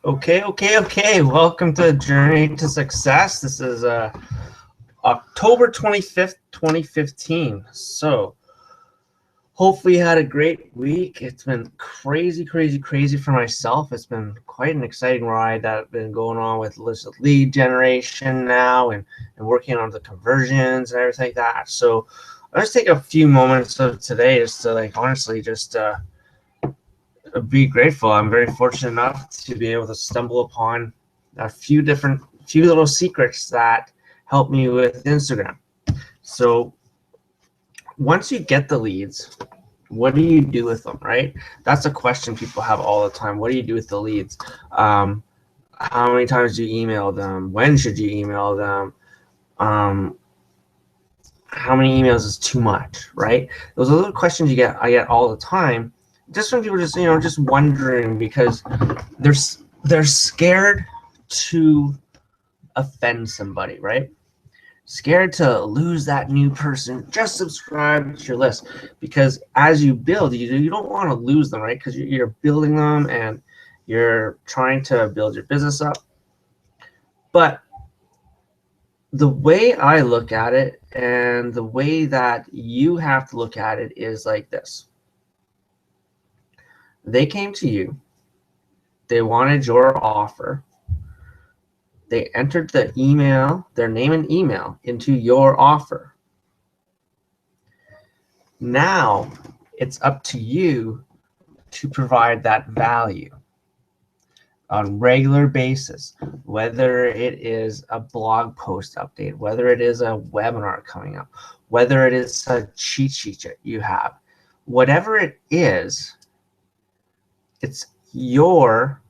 Okay. Welcome to Journey to Success. This is October 25th, 2015. So hopefully you had a great week. It's been crazy for myself. It's been quite an exciting ride that's been going on with lead generation now and working on the conversions and everything like that. So I'll just take a few moments of today just to honestly just be grateful. I'm very fortunate enough to be able to stumble upon a few little secrets that help me with Instagram. So once you get the leads, what do you do with them, right? That's a question people have all the time. What do you do with the leads? How many times do you email them? When should you email them? How many emails is too much, right? Those are the questions I get all the time, just from people just wondering because they're scared to offend somebody, right? Scared to lose that new person. Just subscribe to your list, because as you build, you don't want to lose them, right? Because you're building them and you're trying to build your business up. But the way I look at it and the way that you have to look at it is like this. They came to you. They wanted your offer. They entered the email, their name and email, into your offer. Now it's up to you to provide that value on a regular basis, whether it is a blog post update, whether it is a webinar coming up, whether it is a cheat sheet that you have, whatever it is, it's your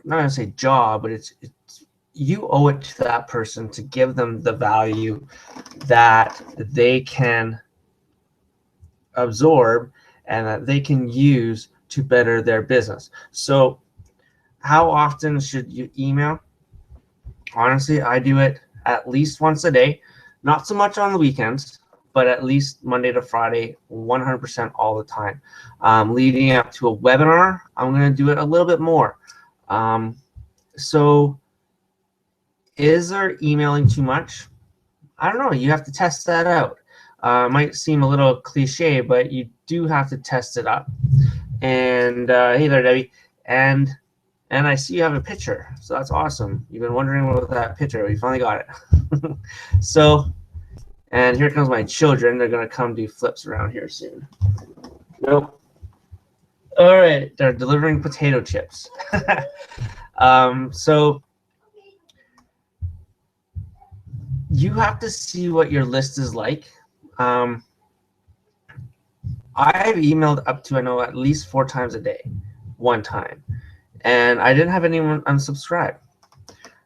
not gonna say job, but it's you owe it to that person to give them the value that they can absorb and that they can use to better their business. So how often should you email? Honestly, I do it at least once a day, not so much on the weekends, but at least Monday to Friday, 100% all the time. Leading up to a webinar, I'm going to do it a little bit more. So is there emailing too much? I don't know. You have to test that out. It might seem a little cliche, but you do have to test it up. And hey there, Debbie. And I see you have a picture, so that's awesome. You've been wondering what that picture. We finally got it. So, and here comes my children. They're gonna come do flips around here soon. Nope. All right, they're delivering potato chips. So you have to see what your list is like. I've emailed up to, I know, at least 4 times a day, one time, and I didn't have anyone unsubscribe.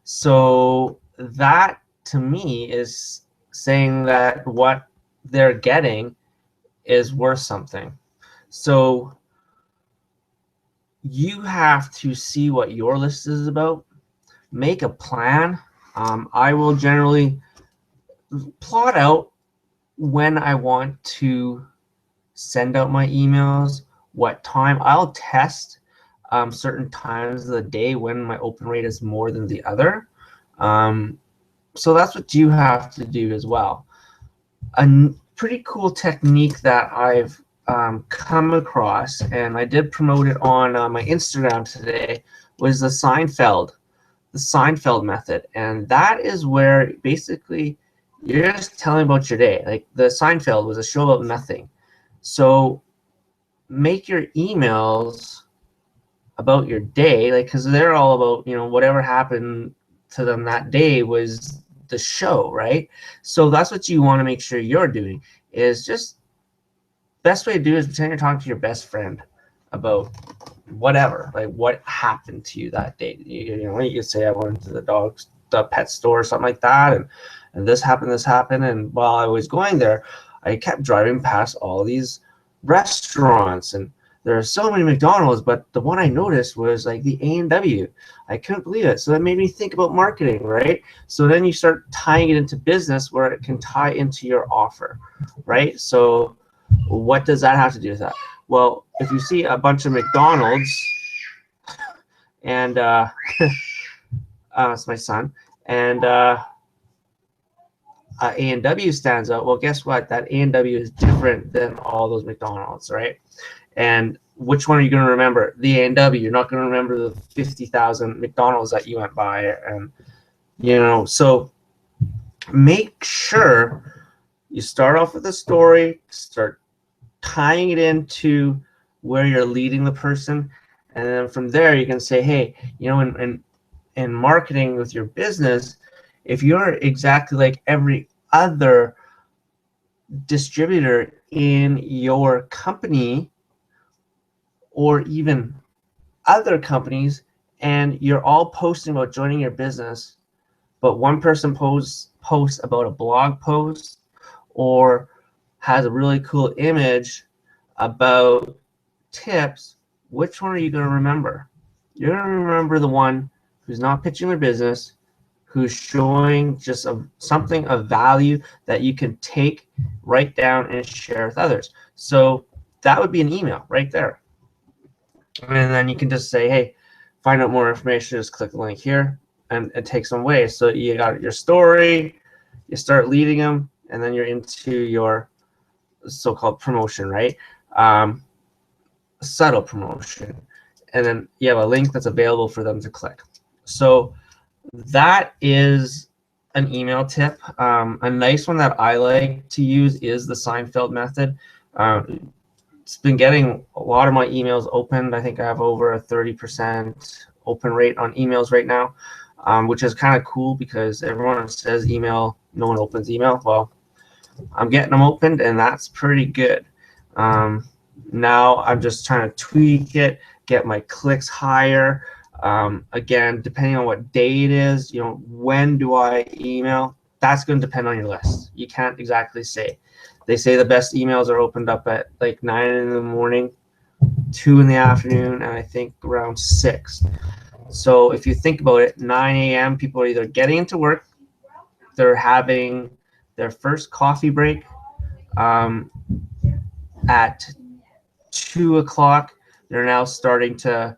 So that to me is saying that what they're getting is worth something. So you have to see what your list is about, make a plan. I will generally plot out when I want to send out my emails, what time. I'll test certain times of the day when my open rate is more than the other. So that's what you have to do as well. A pretty cool technique that I've come across, and I did promote it on my Instagram today, was the Seinfeld method. And that is where basically you're just telling about your day. Like the Seinfeld was a show about nothing. So make your emails about your day, like, because they're all about, whatever happened to them that day was the show, right? So that's what you want to make sure you're doing, is just best way to do is pretend you're talking to your best friend about whatever, like what happened to you that day. You can say, I went to the pet store or something like that, and this happened, and while I was going there, I kept driving past all these restaurants, and there are so many McDonald's, but the one I noticed was like the A&W. I couldn't believe it. So that made me think about marketing, right? So then you start tying it into business where it can tie into your offer, right? So what does that have to do with that? Well, if you see a bunch of McDonald's and it's my son, and A&W stands out, well, guess what? That A&W is different than all those McDonald's, right? And which one are you going to remember? The A&W. You're not going to remember the 50,000 McDonald's that you went by. And, you know, so make sure you start off with a story, start tying it into where you're leading the person. And then from there, you can say, hey, you know, in marketing with your business, if you're exactly like every other distributor in your company or even other companies, and you're all posting about joining your business, but one person posts about a blog post or has a really cool image about tips, which one are you going to remember? You're going to remember the one who's not pitching their business, who's showing just something of value that you can take, write down, and share with others. So that would be an email right there. And then you can just say, hey, find out more information, just click the link here, and it takes them away. So you got your story, you start leading them, and then you're into your so-called promotion, right? Subtle promotion. And then you have a link that's available for them to click. So that is an email tip. A nice one that I like to use is the Seinfeld method. It's been getting a lot of my emails opened. I think I have over a 30% open rate on emails right now, which is kind of cool because everyone says email, no one opens email. Well, I'm getting them opened, and that's pretty good. Now I'm just trying to tweak it, get my clicks higher. Again, depending on what day it is, you know, when do I email? That's going to depend on your list. You can't exactly say. They say the best emails are opened up at like 9 in the morning, 2 in the afternoon, and I think around 6. So if you think about it, 9 a.m., people are either getting into work, they're having their first coffee break at 2 o'clock. They're now starting to,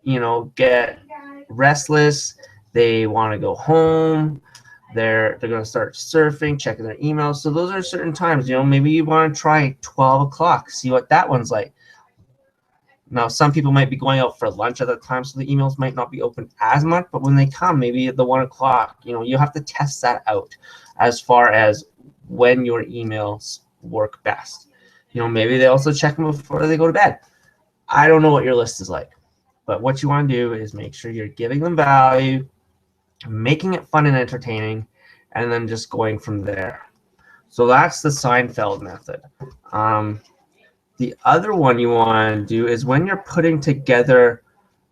you know, get restless. They want to go home. They're going to start surfing, checking their emails. So those are certain times, you know, maybe you want to try 12 o'clock, see what that one's like. Now, some people might be going out for lunch at that time, so the emails might not be open as much, but when they come, maybe at the 1 o'clock, you know, you have to test that out as far as when your emails work best. You know, maybe they also check them before they go to bed. I don't know what your list is like, but what you want to do is make sure you're giving them value, making it fun and entertaining, and then just going from there. So that's the Seinfeld method. The other one you want to do is when you're putting together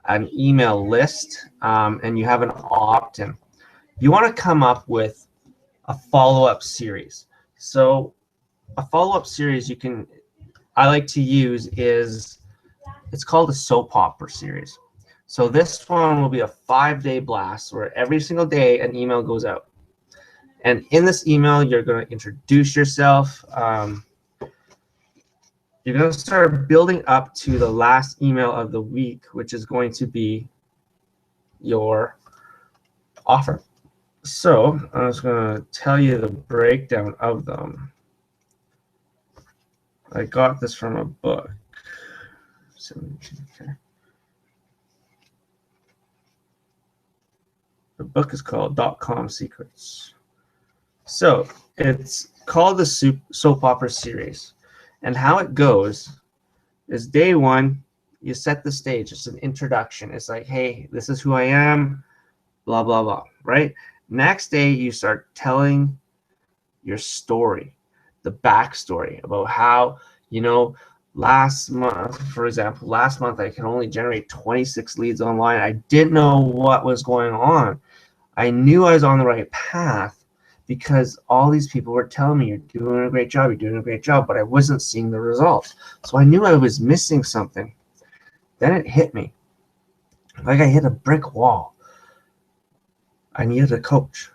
an email list and you have an opt-in, you want to come up with a follow-up series. So a follow-up series I like to use is, it's called a soap opera series. So this one will be a 5-day blast where every single day an email goes out. And in this email, you're going to introduce yourself. You're going to start building up to the last email of the week, which is going to be your offer. So I'm just going to tell you the breakdown of them. I got this from a book. Okay. The book is called .com Secrets. So it's called the soap opera series. And how it goes is day one, you set the stage. It's an introduction. It's like, hey, this is who I am, blah, blah, blah, right? Next day, you start telling your story, the backstory about how, you know, last month, for example, last month I could only generate 26 leads online. I didn't know what was going on. I knew I was on the right path because all these people were telling me, you're doing a great job, you're doing a great job, but I wasn't seeing the results. So I knew I was missing something. Then it hit me. Like I hit a brick wall. I needed a coach.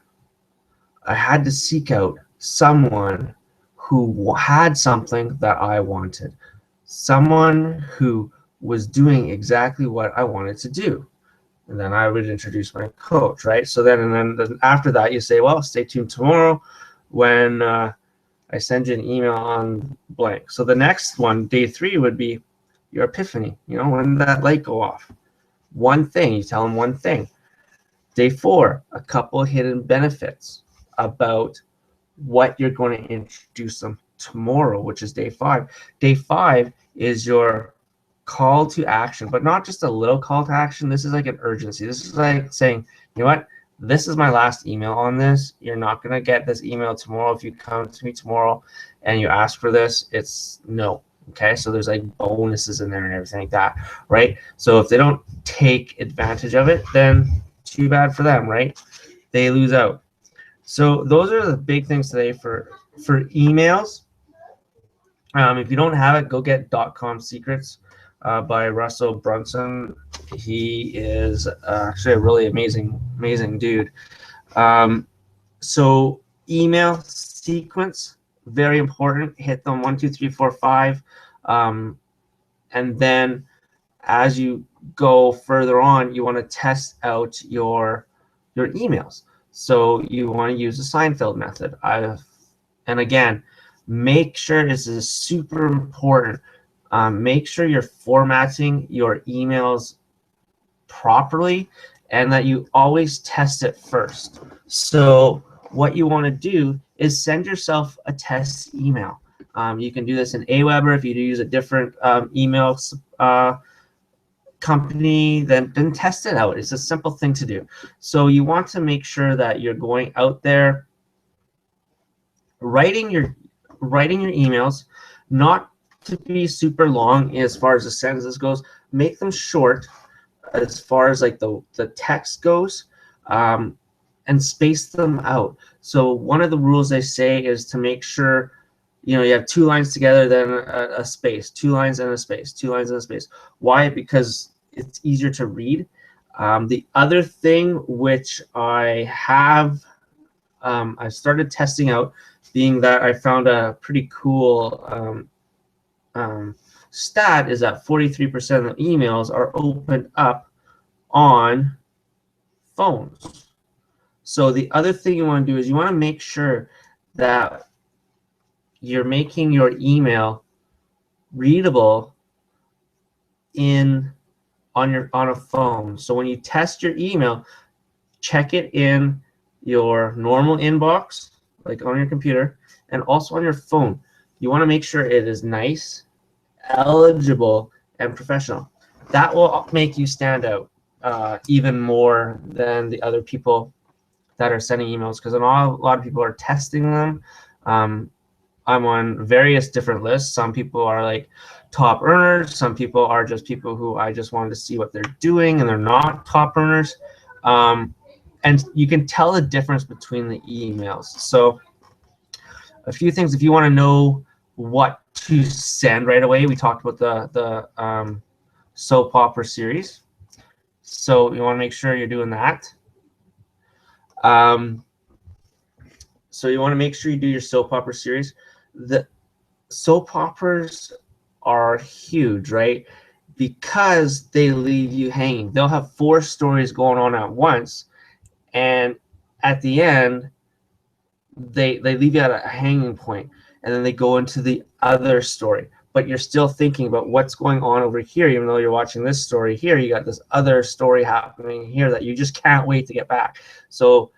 I had to seek out someone who had something that I wanted. someone who was doing exactly what I wanted to do. And then I would introduce my coach, right? So then after that, you say, well, stay tuned tomorrow when I send you an email on blank. So the next one, day 3, would be your epiphany. You know, when did that light go off? One thing, you tell them one thing. Day 4, a couple hidden benefits about what you're going to introduce them tomorrow, which is day 5. Day 5 is your call to action, but not just a little call to action. This is like an urgency. This is like saying, you know what? This is my last email on this. You're not going to get this email tomorrow. If you come to me tomorrow and you ask for this, it's no. Okay, so there's like bonuses in there and everything like that, right? So if they don't take advantage of it, then too bad for them, right? They lose out. So those are the big things today for emails. If you don't have it, go get .com Secrets by Russell Brunson. He is actually a really amazing dude. So email sequence, very important. Hit them 1, 2, 3, 4, 5, and then as you go further on, you want to test out your emails. So you want to use the Seinfeld method. And again, make sure this is super important. Make sure you're formatting your emails properly and that you always test it first. So what you want to do is send yourself a test email. You can do this in Aweber. If you use a different email company, then test it out. It's a simple thing to do. So you want to make sure that you're going out there writing your emails, not to be super long as far as the sentences goes. Make them short as far as like the text goes, and space them out. So one of the rules they say is to make sure, you know, you have 2 lines together, then a space, 2 lines and a space, 2 lines and a space. Why? Because it's easier to read. The other thing which I have, I started testing out, being that I found a pretty cool stat, is that 43% of emails are opened up on phones. So the other thing you want to do is you want to make sure that you're making your email readable on a phone. So when you test your email, check it in your normal inbox, like on your computer, and also on your phone. You want to make sure it is nice, eligible, and professional. That will make you stand out even more than the other people that are sending emails, because a lot of people are testing them. I'm on various different lists. Some people are like top earners. Some people are just people who I just wanted to see what they're doing, and they're not top earners. And you can tell the difference between the emails. So a few things, if you want to know what to send right away, we talked about the soap opera series. So you want to make sure you're doing that. So you want to make sure you do your soap opera series. The soap operas are huge, right? Because they leave you hanging. They'll have 4 stories going on at once, and at the end, they leave you at a hanging point, and then they go into the other story. But you're still thinking about what's going on over here, even though you're watching this story here. You got this other story happening here that you just can't wait to get back. So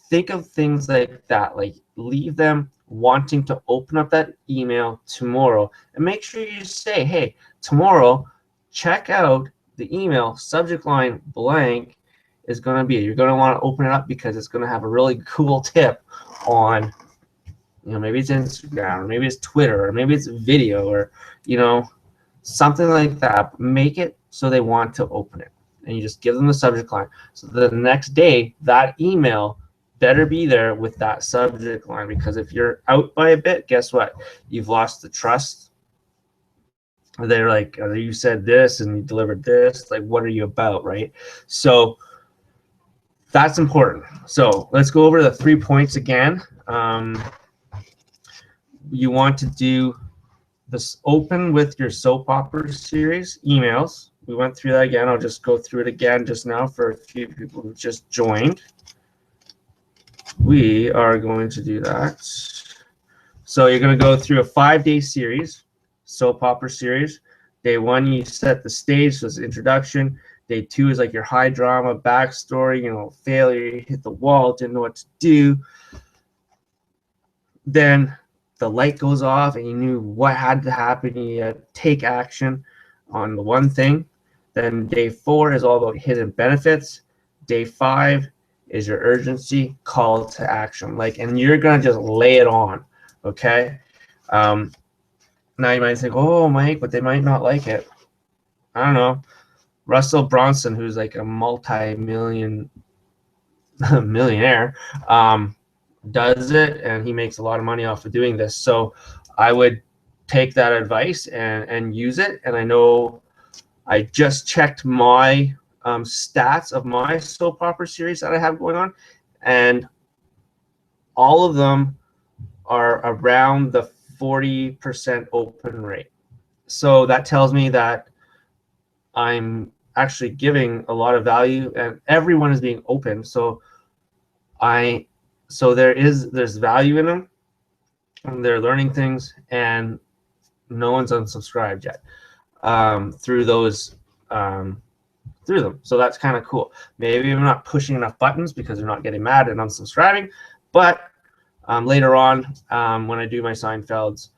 think of things like that, like leave them wanting to open up that email tomorrow, and make sure you say, hey, tomorrow, check out the email, subject line blank is going to be, you're going to want to open it up because it's going to have a really cool tip on, you know, maybe it's Instagram, or maybe it's Twitter, or maybe it's video, or, you know, something like that. Make it so they want to open it, and you just give them the subject line. So the next day, that email better be there with that subject line, because if you're out by a bit, guess what? You've lost the trust. They're like, oh, you said this and you delivered this. Like, what are you about, right? So that's important. So let's go over the 3 points again. You want to do this open with your soap opera series emails. We went through that again. I'll just go through it again just now for a few people who just joined. We are going to do that. So you're going to go through a 5-day series, soap opera series. Day 1, you set the stage, so it's introduction. Day 2 is like your high drama backstory, you know, failure, you hit the wall, didn't know what to do. Then the light goes off and you knew what had to happen. You had to take action on the one thing. Then day 4 is all about hidden benefits. Day 5 is your urgency call to action. Like, and you're gonna just lay it on, okay? Now you might think, oh, Mike, but they might not like it. I don't know. Russell Brunson, who's like a multi-million millionaire, does it, and he makes a lot of money off of doing this. So I would take that advice and use it. And I know I just checked my stats of my soap opera series that I have going on, and all of them are around the 40% open rate. So that tells me that I'm actually giving a lot of value, and everyone is being open. So there's value in them, and they're learning things, and no one's unsubscribed yet through them. So that's kind of cool. Maybe I'm not pushing enough buttons because they're not getting mad and unsubscribing, but later on, when I do my Seinfelds,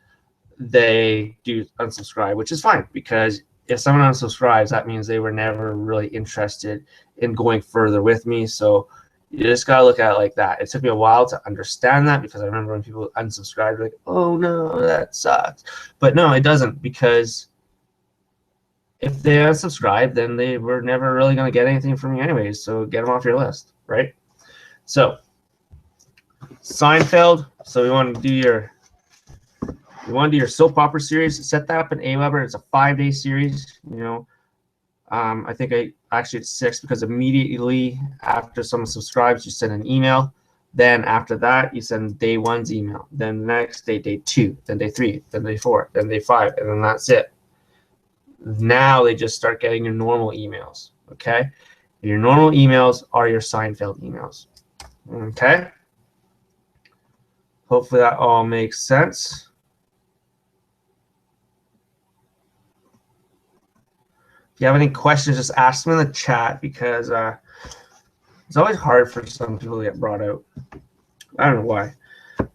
they do unsubscribe, which is fine, because if someone unsubscribes, that means they were never really interested in going further with me. So you just got to look at it like that. It took me a while to understand that, because I remember when people unsubscribed, like, oh no, that sucks. But no, it doesn't, because if they unsubscribe, then they were never really going to get anything from you anyways. So get them off your list, right? So Seinfeld. So we want to do your soap opera series. Set that up in Aweber. It's a 5-day series. You know, I think it's 6, because immediately after someone subscribes, you send an email. Then after that, you send day 1's email. Then the next day, day 2. Then day 3. Then day 4. Then day 5. And then that's it. Now they just start getting your normal emails. Okay, and your normal emails are your Seinfeld emails. Okay. Hopefully that all makes sense. If you have any questions, just ask them in the chat, because it's always hard for some people to get brought out. I don't know why.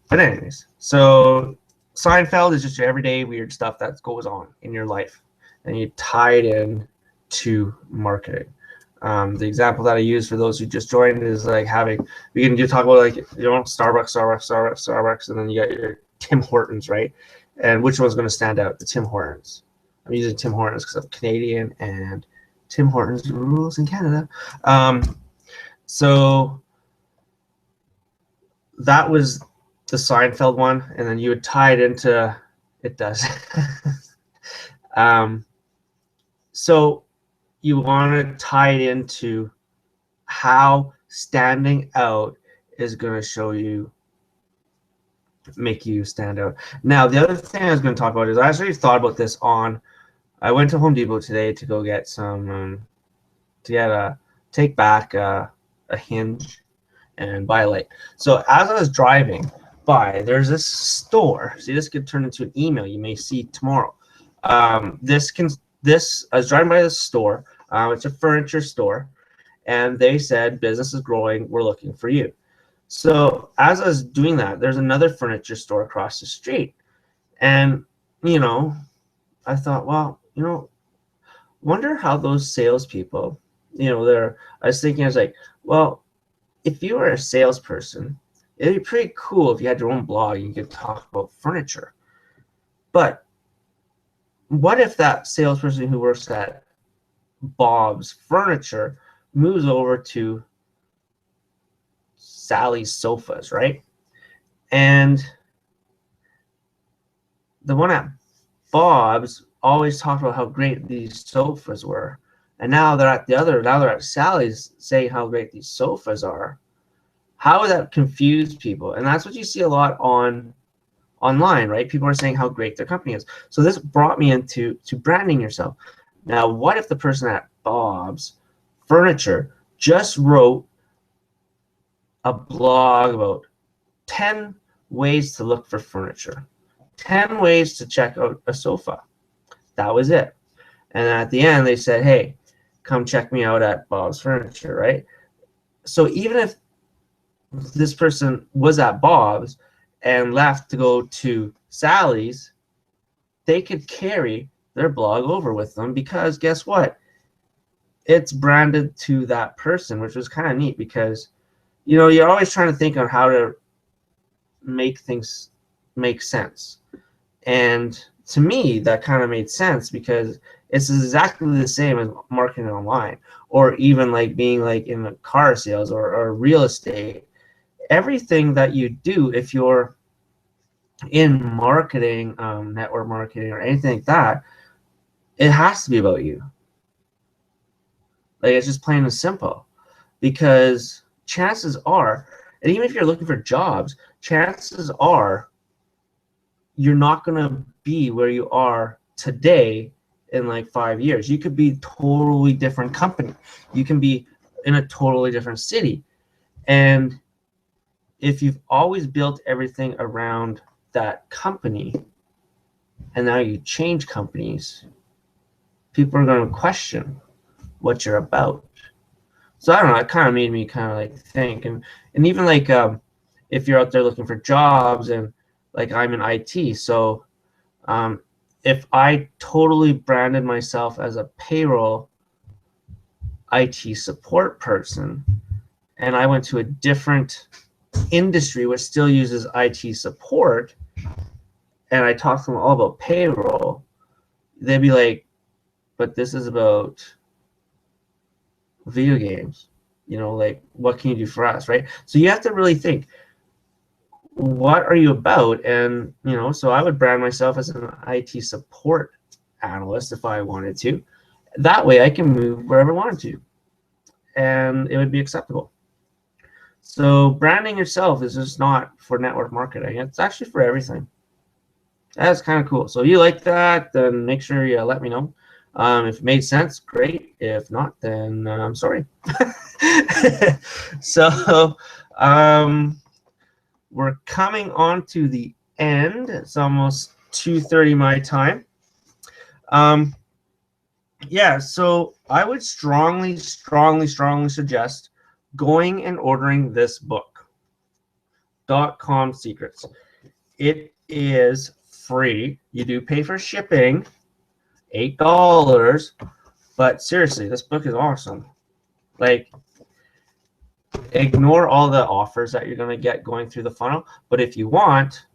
But anyways, so Seinfeld is just your everyday weird stuff that goes on in your life, and you tie it in to marketing. The example that I use for those who just joined is like we can talk about, like, Starbucks, and then you got your Tim Hortons, right? And which one's going to stand out? The Tim Hortons. I'm using Tim Hortons because I'm Canadian, and Tim Hortons rules in Canada. So that was the Seinfeld one, and then you would tie it into it does. So you want to tie it into how standing out is going to make you stand out. Now, the other thing I was going to talk about is I actually thought about this I went to Home Depot today to go get some, take back a hinge and buy a light. So as I was driving by, there's this store. See, this could turn into an email you may see tomorrow. I was driving by this store. It's a furniture store, and they said, business is growing, we're looking for you. So as I was doing that, there's another furniture store across the street. And, you know, I thought, well, you know, wonder how those salespeople, you know, I was like, well, if you were a salesperson, it'd be pretty cool if you had your own blog and you could talk about furniture. But what if that salesperson who works at Bob's Furniture moves over to Sally's Sofas, right? And the one at Bob's always talked about how great these sofas were, and now they're at Sally's saying how great these sofas are. How would that confuse people? And that's what you see a lot on online, right? People are saying how great their company is. So this brought me into branding yourself. Now, what if the person at Bob's Furniture just wrote a blog about 10 ways to look for furniture, 10 ways to check out a sofa? That was it. And at the end, they said, hey, come check me out at Bob's Furniture, right? So even if this person was at Bob's and left to go to Sally's, they could carry their blog over with them, because guess what? It's branded to that person, which was kind of neat, because you're always trying to think on how to make things make sense. And to me, that kind of made sense, because it's exactly the same as marketing online, or even like being like in the car sales or real estate. Everything that you do, if you're in marketing, network marketing, or anything like that, it has to be about you. Like, it's just plain and simple, because chances are, and even if you're looking for jobs, chances are you're not going to be where you are today in like 5 years. You could be a totally different company. You can be in a totally different city. And if you've always built everything around that company and now you change companies, people are going to question what you're about. So I don't know, it kind of made me kind of like think. And even like if you're out there looking for jobs, and like I'm in IT, so if I totally branded myself as a payroll IT support person, and I went to a different industry which still uses IT support, and I talked to them all about payroll, they'd be like, but this is about video games, like, what can you do for us, right? So you have to really think, what are you about? And so I would brand myself as an IT support analyst if I wanted to. That way I can move wherever I wanted to, and it would be acceptable. So branding yourself is just not for network marketing. It's actually for everything. That's kind of cool. So if you like that, then make sure you let me know. If it made sense, great. If not, then I'm sorry. So we're coming on to the end. It's almost 2:30 my time. Yeah, so I would strongly suggest going and ordering this book, .com Secrets. It is free. You do pay for shipping, $8, but seriously, this book is awesome. Like, ignore all the offers that you're going to get going through the funnel, but if you want,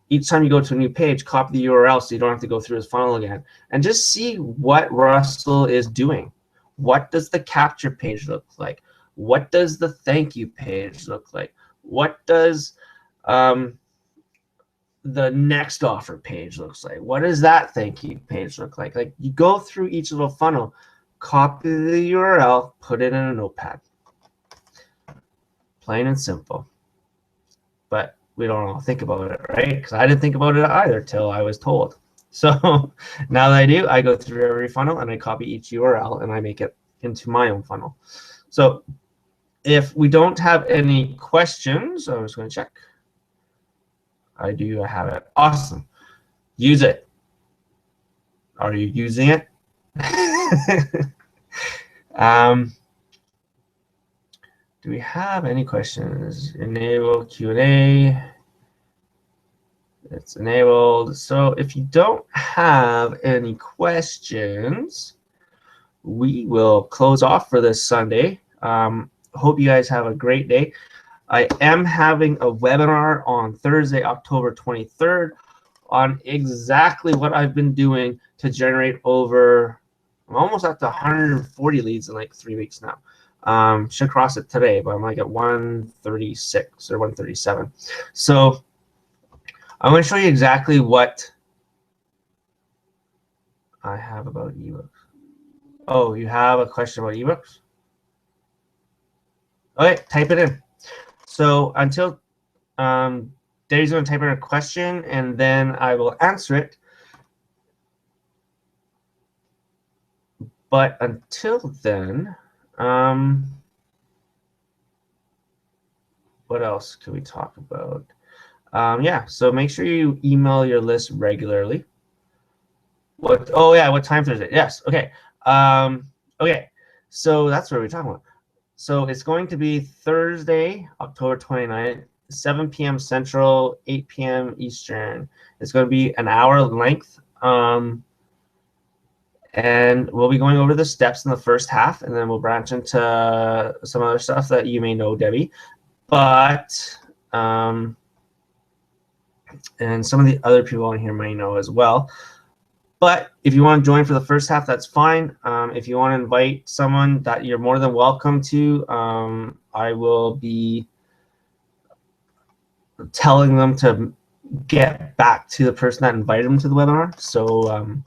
each time you go to a new page, copy the URL so you don't have to go through his funnel again, and just see what Russell is doing. What does the capture page look like? What does the thank you page look like? What does the next offer page looks like? What does that thank you page look like? Like, you go through each little funnel, copy the URL, put it in a notepad. Plain and simple. But we don't all think about it, right? Because I didn't think about it either till I was told. So now that I do, I go through every funnel and I copy each URL and I make it into my own funnel. So if we don't have any questions, I'm just going to check. I do have it. Awesome. Use it. Are you using it? Do we have any questions? Enable Q&A. It's enabled. So if you don't have any questions, we will close off for this Sunday. Hope you guys have a great day. I am having a webinar on Thursday, October 23rd, on exactly what I've been doing to generate over, I'm almost up to 140 leads in like 3 weeks now. Should cross it today, but I'm like at 136 or 137. So I'm going to show you exactly what I have about ebooks. Oh, you have a question about ebooks? Okay, type it in. So until Debbie's going to type in a question, and then I will answer it. But until then, what else can we talk about? Yeah, so make sure you email your list regularly. Oh yeah, what time Thursday? Yes, okay. Okay, so that's what we're talking about. So it's going to be Thursday, October 29th, 7 p.m. Central, 8 p.m. Eastern. It's going to be an hour length. And we'll be going over the steps in the first half, and then we'll branch into some other stuff that you may know, Debbie. But, and some of the other people on here may know as well. But if you want to join for the first half, that's fine. If you want to invite someone, that you're more than welcome to. I will be telling them to get back to the person that invited them to the webinar. So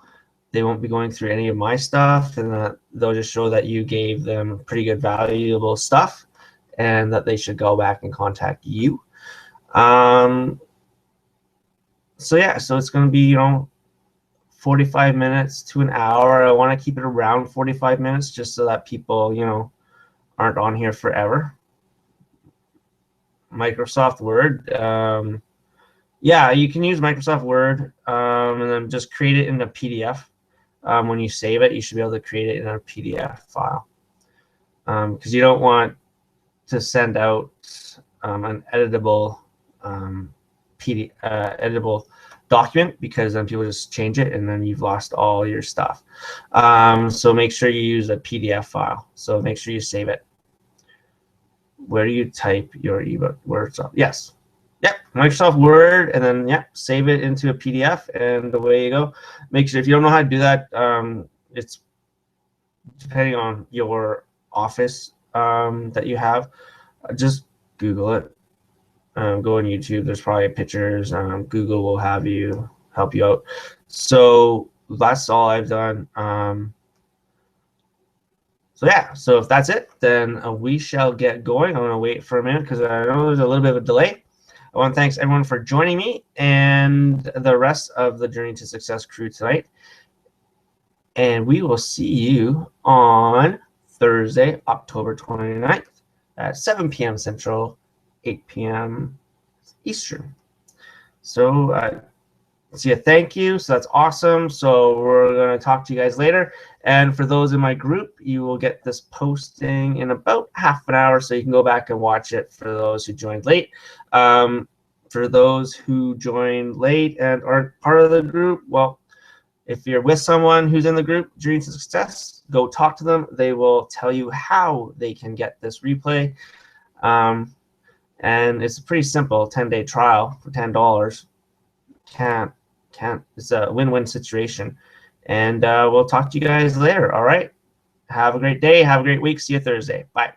they won't be going through any of my stuff, and they'll just show that you gave them pretty good, valuable stuff, and that they should go back and contact you. So yeah, so it's going to be, 45 minutes to an hour. I want to keep it around 45 minutes just so that people, aren't on here forever. Microsoft Word. Yeah, you can use Microsoft Word, and then just create it in a PDF. When you save it, you should be able to create it in a PDF file, because you don't want to send out an editable editable document, because then people just change it and then you've lost all your stuff. So make sure you use a PDF file. So make sure you save it. Where do you type your ebook? Words up? Yes. Yep, Microsoft Word, and then save it into a PDF, and away you go. Make sure, if you don't know how to do that, it's depending on your office that you have, just Google it. Go on YouTube. There's probably pictures. Google will help you out. So that's all I've done. So yeah, so if that's it, then we shall get going. I'm going to wait for a minute because I know there's a little bit of a delay. I want to thank everyone for joining me and the rest of the Journey to Success crew tonight. And we will see you on Thursday, October 29th at 7 p.m. Central, 8 p.m. Eastern. So see a thank you. So that's awesome. So we're going to talk to you guys later. And for those in my group, you will get this posting in about half an hour, so you can go back and watch it for those who joined late. For those who joined late and aren't part of the group, well, if you're with someone who's in the group, Journey to Success, go talk to them. They will tell you how they can get this replay. And it's a pretty simple 10-day trial for $10. It's a win-win situation. And we'll talk to you guys later. All right. Have a great day. Have a great week. See you Thursday. Bye.